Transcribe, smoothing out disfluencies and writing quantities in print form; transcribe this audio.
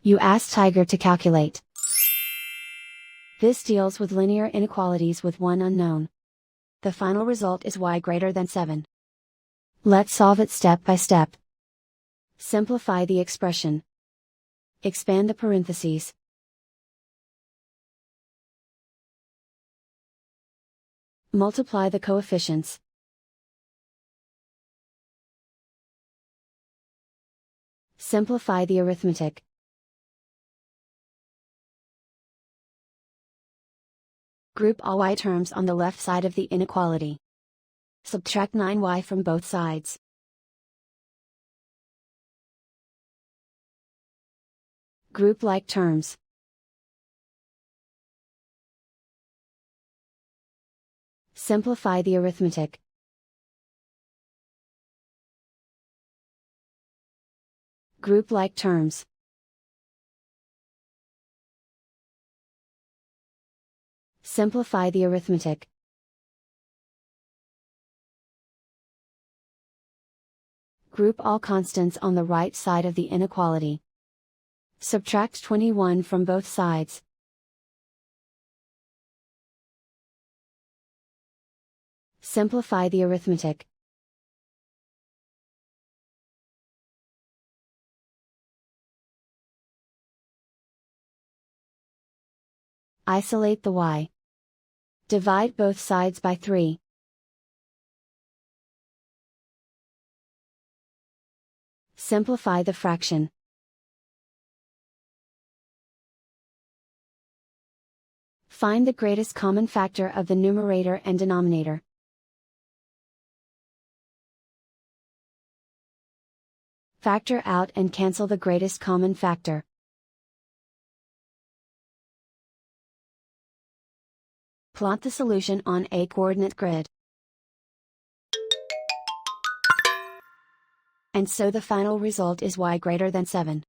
You ask Tiger to calculate. This deals with linear inequalities with one unknown. The final result is y greater than 7. Let's solve it step by step. Simplify the expression. Expand the parentheses. Multiply the coefficients. Simplify the arithmetic. Group all y terms on the left side of the inequality. Subtract 9y from both sides. Group like terms. Simplify the arithmetic. Group like terms. Simplify the arithmetic. Group all constants on the right side of the inequality. Subtract 21 from both sides. Simplify the arithmetic. Isolate the y. Divide both sides by 3. Simplify the fraction. Find the greatest common factor of the numerator and denominator. Factor out and cancel the greatest common factor. Plot the solution on a coordinate grid. And so the final result is y greater than 7.